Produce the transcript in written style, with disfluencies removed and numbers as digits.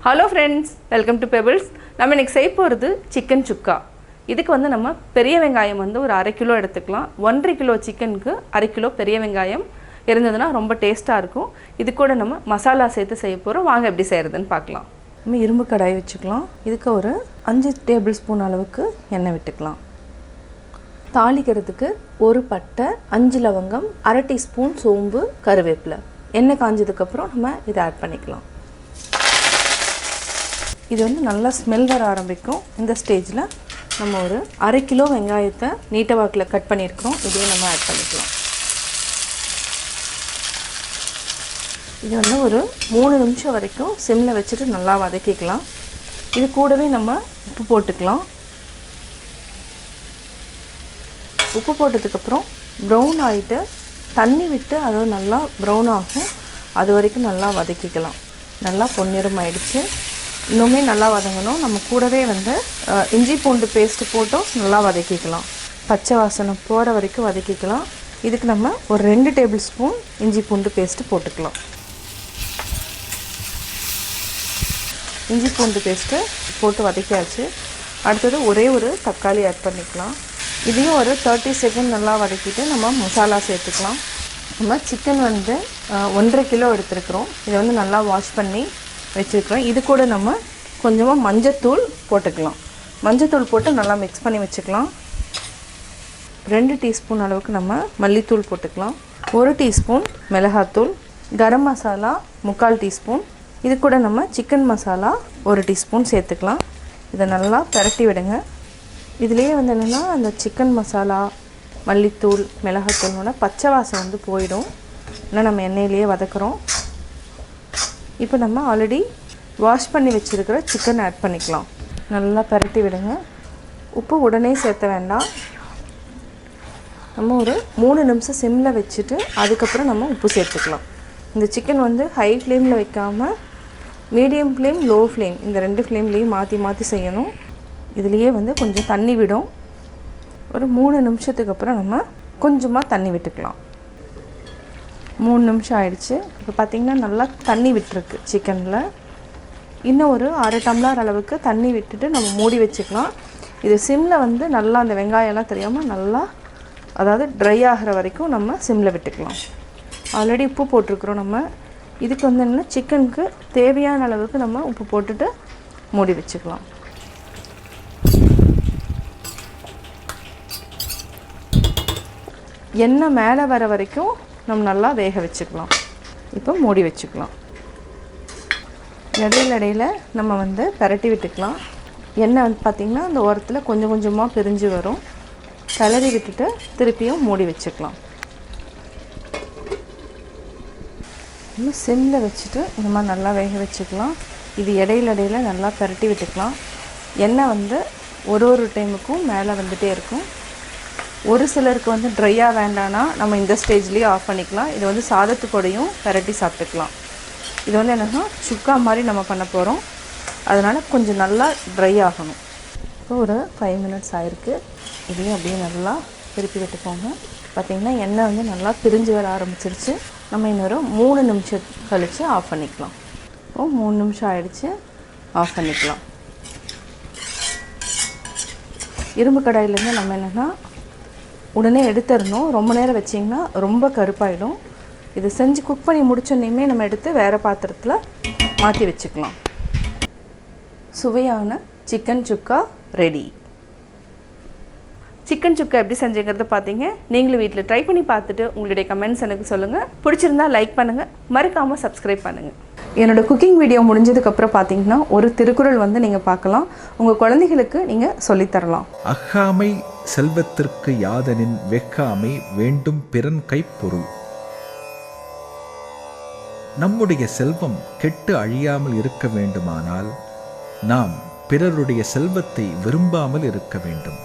Hello friends, welcome to Pebbles. நம்ம இன்னைக்கு செய்ய போறது chicken chukka. இதுக்கு வந்து நம்ம பெரிய வெங்காயம் வந்து ஒரு 1/2 கிலோ எடுத்துக்கலாம். 1.5 கிலோ சிக்கனுக்கு 1/2 கிலோ பெரிய வெங்காயம் இருந்ததுனா ரொம்ப டேஸ்டா இருக்கும். இது கூட நம்ம மசாலா சேர்த்து செய்ய போறோம். வாங்க எப்படி செய்யறதுன்னு பார்க்கலாம். நம்ம இரும்பு கடாய் வச்சுக்கலாம். இதுக்கு ஒரு 5 டேபிள் ஸ்பூன் அளவுக்கு எண்ணெய் விட்டுக்கலாம். தாளிக்கிறதுக்கு ஒரு பட்டை, 5 லவங்கம், 1/2 டீஸ்பூன் சோம்பு, கருவேப்பிலை. எண்ணெய் காஞ்சதுக்கு அப்புறம் நம்ம இதை ஆட் பண்ணிக்கலாம். இது வந்து நல்லா ஸ்மெல் வர ஆரம்பிக்கும். இந்த ஸ்டேஜில் நம்ம ஒரு 1/2 கிலோ வெங்காயத்தை நீட்ட வாக்கில் கட் பண்ணியிருக்கிறோம். இதையும் நம்ம ஆட் பண்ணிக்கலாம். இது வந்து ஒரு 3 நிமிஷம் வரைக்கும் சிம்மில் வச்சுட்டு நல்லா வதக்கிக்கலாம். இது கூடவே நம்ம உப்பு போட்டுக்கலாம். உப்பு போட்டதுக்கப்புறம் ப்ரௌன் ஆகிட்டு தண்ணி விட்டு அதை நல்லா ப்ரௌன் ஆகும். அது வரைக்கும் நல்லா வதக்கிக்கலாம். நல்லா பொன்னிறம் ஆயிடுச்சு. இன்னுமே நல்லா வதங்கணும். நம்ம கூடவே வந்து இஞ்சி பூண்டு பேஸ்ட்டு போட்டும் நல்லா வதக்கிக்கலாம். பச்சை வாசனை போகிற வரைக்கும் வதக்கிக்கலாம். இதுக்கு நம்ம ஒரு 2 டேபிள் ஸ்பூன் இஞ்சி பூண்டு பேஸ்ட்டு போட்டுக்கலாம். இஞ்சி பூண்டு பேஸ்ட்டு போட்டு வதக்கியாச்சு. அடுத்தது ஒரே ஒரு தக்காளி ஆட் பண்ணிக்கலாம். இதையும் ஒரு 30 செகண்ட் நல்லா வதக்கிட்டு நம்ம மசாலா சேர்த்துக்கலாம். நம்ம சிக்கன் வந்து 1.5 கிலோ எடுத்துருக்குறோம். இதை வந்து நல்லா வாஷ் பண்ணி வச்சுருக்கிறோம். இது கூட நம்ம கொஞ்சமாக மஞ்சத்தூள் போட்டுக்கலாம். மஞ்சத்தூள் போட்டு நல்லா மிக்ஸ் பண்ணி வச்சுக்கலாம். 2 டீஸ்பூன் அளவுக்கு நம்ம மல்லித்தூள் போட்டுக்கலாம். 1 டீஸ்பூன் மிளகாத்தூள், கரம் மசாலா 3/4 டீஸ்பூன். இது கூட நம்ம சிக்கன் மசாலா 1 டீஸ்பூன் சேர்த்துக்கலாம். இதை நல்லா பரட்டி விடுங்க. இதுலேயே வந்து என்னென்னா அந்த சிக்கன் மசாலா, மல்லித்தூள், மிளகாத்தூளோட பச்சை வாசம் வந்து போயிடும். ஏன்னா நம்ம எண்ணெயிலேயே வதக்குறோம். இப்போ நம்ம ஆல்ரெடி வாஷ் பண்ணி வச்சுருக்கிற சிக்கன் ஆட் பண்ணிக்கலாம். நல்லா பரட்டி விடுங்க. உப்பு உடனே சேர்த்த வேண்டாம். நம்ம ஒரு 3 நிமிஷம் சிம்மில் வச்சுட்டு அதுக்கப்புறம் நம்ம உப்பு சேர்த்துக்கலாம். இந்த சிக்கன் வந்து ஹை ஃப்ளேமில் வைக்காமல் மீடியம் ஃப்ளேம், லோ ஃப்ளேம் இந்த 2 ஃப்ளேம்லேயும் மாற்றி மாற்றி செய்யணும். இதுலேயே வந்து கொஞ்சம் தண்ணி விடும். ஒரு 3 நிமிஷத்துக்கு அப்புறம் நம்ம கொஞ்சமாக தண்ணி விட்டுக்கலாம். 3 நிமிஷம் ஆயிடுச்சு. இப்போ பார்த்திங்கன்னா நல்லா தண்ணி விட்டுருக்கு சிக்கனில். இன்னும் ஒரு 1/2 டம்ளர் அளவுக்கு தண்ணி விட்டுட்டு நம்ம மூடி வச்சுக்கலாம். இது சிம்மில் வந்து நல்லா அந்த வெங்காயம்லாம் தெரியாமல் நல்லா அதாவது ட்ரை ஆகிற வரைக்கும் நம்ம சிம்மில் விட்டுக்கலாம். ஆல்ரெடி உப்பு போட்டிருக்கிறோம் நம்ம. இதுக்கு வந்து என்னென்னா சிக்கனுக்கு தேவையான அளவுக்கு நம்ம உப்பு போட்டுட்டு மூடி வச்சுக்கலாம். எண்ணெய் மேலே வர வரைக்கும் நம்ம நல்லா வேக வச்சுக்கலாம். இப்போ மூடி வச்சுக்கலாம். இடையில நம்ம வந்து பரட்டி விட்டுக்கலாம். எண்ணெய் வந்து பார்த்திங்கன்னா அந்த ஓரத்தில் கொஞ்சம் கொஞ்சமாக பிரிஞ்சு வரும். கிளறி விட்டுட்டு திருப்பியும் மூடி வச்சுக்கலாம். இன்னும் சிம்மில் வச்சுட்டு இந்த மாதிரி நல்லா வேக வச்சுக்கலாம். இது இடையில நல்லா பரட்டி விட்டுக்கலாம். எண்ணெய் வந்து ஒரு டைமுக்கும் மேலே வந்துகிட்டே இருக்கும். ஒரு சிலருக்கு வந்து ட்ரையாக வேண்டான்னா நம்ம இந்த ஸ்டேஜ்லேயே ஆஃப் பண்ணிக்கலாம். இது வந்து சாதத்துக்கூடையும் பரட்டி சாப்பிட்டுக்கலாம். இது வந்து என்னென்னா சுக்கா மாதிரி நம்ம பண்ண போகிறோம். அதனால் கொஞ்சம் நல்லா ட்ரை ஆகணும். இப்போ ஒரு 5 மினிட்ஸ் ஆகிருக்கு. இதையும் அப்படியே நல்லா திருப்பி விட்டுக்கோங்க. பார்த்திங்கன்னா எண்ணெய் வந்து நல்லா பிரிஞ்சு வர ஆரம்பிச்சிருச்சு. நம்ம இன்னொரு 3 நிமிஷம் கழித்து ஆஃப் பண்ணிக்கலாம். இப்போ 3 நிமிஷம் ஆகிடுச்சு. ஆஃப் பண்ணிக்கலாம். இரும்பு கடாயிலேருந்து நம்ம என்னென்னா உடனே எடுத்துடணும். ரொம்ப நேரம் வச்சிங்கன்னா ரொம்ப கருப்பாயிடும். இது செஞ்சு குக் பண்ணி முடிச்சோன்னே நம்ம எடுத்து வேறு பாத்திரத்தில் மாற்றி வச்சுக்கலாம். சுவையான சிக்கன் சுக்கா ரெடி. சிக்கன் சுக்கா எப்படி செஞ்சுங்கிறத பார்த்தீங்க. நீங்களும் வீட்டில் ட்ரை பண்ணி பார்த்துட்டு உங்களுடைய கமெண்ட்ஸ் எனக்கு சொல்லுங்கள். பிடிச்சிருந்தா லைக் பண்ணுங்கள், மறக்காமல் சப்ஸ்கிரைப் பண்ணுங்கள். என்னோடய குக்கிங் வீடியோ முடிஞ்சதுக்கப்புறம் பார்த்தீங்கன்னா ஒரு திருக்குறள் வந்து நீங்கள் பார்க்கலாம். உங்கள் குழந்தைகளுக்கு நீங்கள் சொல்லித்தரலாம். அக்காமை செல்வத்திற்கு யாதனின் வெக்காமை வேண்டும் பிறன் கைப்பொருள். நம்முடைய செல்வம் கெட்டு அழியாமல் இருக்க வேண்டுமானால் நாம் பிறருடைய செல்வத்தை விரும்பாமல் இருக்க வேண்டும்.